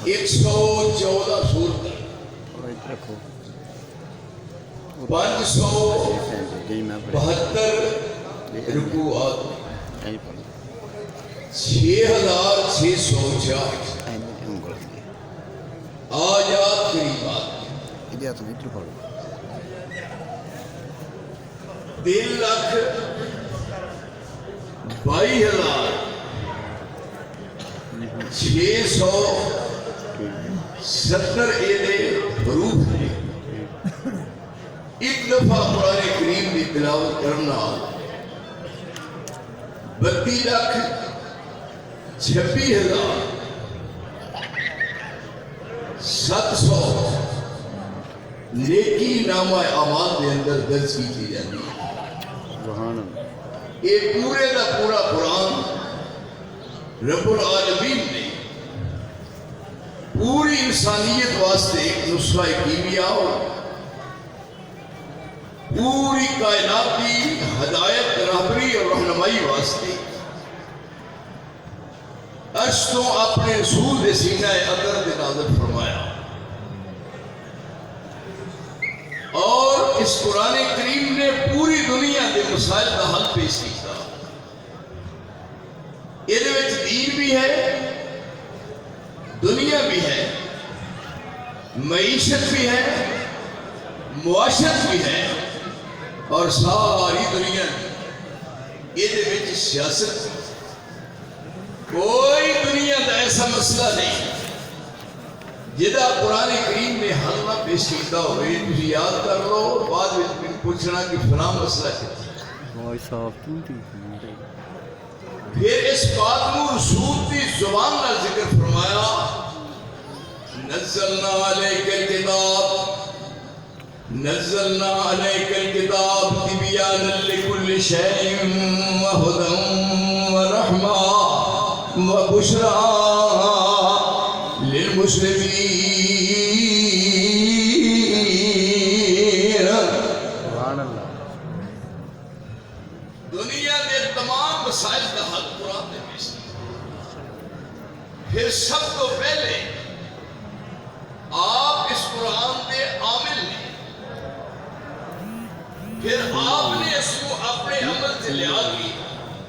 114 سورت 572 رکوعات 6604 آیات کریمات 3,22,670 حروف ہیں۔ ایک دفعہ قرآن کریم کی تلاوت کرنا 32,26,700 نیکی نامہ اعمال کے اندر درج کی جاتی ہے۔ یہ پورے دا پورا قرآن رب العالمین نے پوری انسانیت واسطے ایک نسخہ کیمیا اور پوری کائنات کی ہدایت رہبری اور رہنمائی واسطے عرش تو اپنے رسول دے سینہ اطہر دے نازل فرمایا، اور اس قرآن کریم نے پوری دنیا کے مسائل کا حل پیش کیا۔ یہ دین بھی ہے، دنیا بھی ہے، معیشت بھی ہے، معاشرت بھی ہے، اور ساری دنیا یہ سیاست۔ کوئی دنیا کا ایسا مسئلہ نہیں جہاں قرآن کریم نے حل نہ پیش کیا ہوئے۔ تھی یاد کر لو اور بعد میں پوچھنا کہ فلاں مسئلہ ہے۔ پھر اس بات کو رسول کی زبان کا ذکر فرمایا، نزلنا علیک الکتاب نزلنا علیک الکتاب تبیانا لکل شیء وہدی ورحمہ وبشریٰ للمسلمین۔ دنیا کے تمام مسائل کا حل قرآن نے پیش کیا۔ پھر سب تو پہلے آپ اس قرآن کے عامل نے، پھر آپ نے اس کو اپنے عمل سے لیا کی،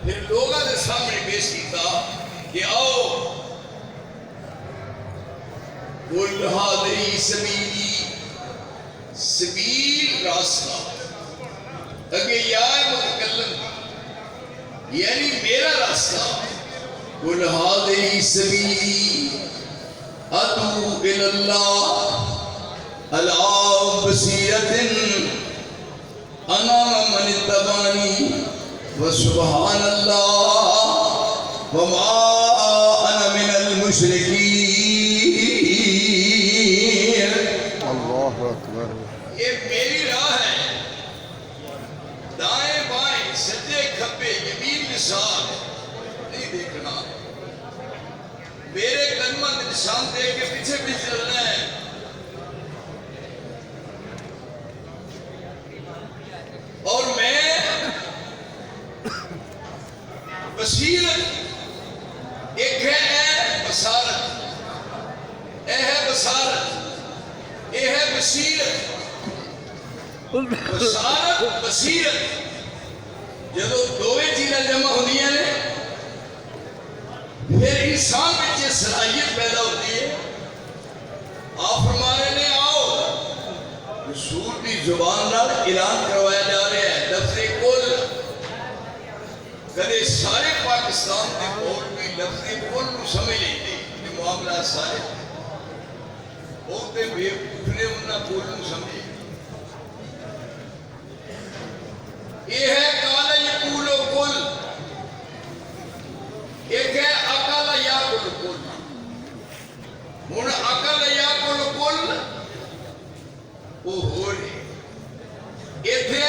پھر لوگوں کے سامنے پیش کیا کہ آؤ قُلْ هَٰذِهِ سَبِيلِي، سبیل راستہ، اگے یا متکلم یعنی میرا راستہ، قُلْ هَٰذِهِ سَبِيلِي أَدْعُو إِلَى اللَّهِ عَلَىٰ بَصِيرَةٍ أَنَا وَمَنِ اتَّبَعَنِي وَسُبْحَانَ اللَّهِ وَمَا أَنَا مِنَ الْمُشْرِكِينَ۔ اللہ اکبر۔ یہ میری راہ ہے، دائیں بائیں سجے کھبے یمین نشان نہیں دیکھنا، میرے قدموں کے نشان دیکھ کے پیچھے بھی چلنا ہے۔ اور میں بصیرت، ایک ہے بصارت، اے ہے بصارت، اے ہے بصیرت۔ بصارت بصیرت جدو دوویں چیزیں جمع ہوتی ہیں پھر انسان میں یہ صلاحیت پیدا ہوتی ہے۔ آپ فرما رہے ہیں آؤ رسول کی زبان نال اعلان کروایا جا رہا ہے، لفظ کل کدے سارے پاکستان کے بول بھی لفظ کل کو سمجھ لیتے کہ معاملہ سارے بہتے بے وقوف نے انہاں کل کو سمجھے۔ یہ ہے قال یقول کل، ایک ہے عقل یاکل کل۔ ہن عقل یاکل کل وہ ہو رہے ایتھے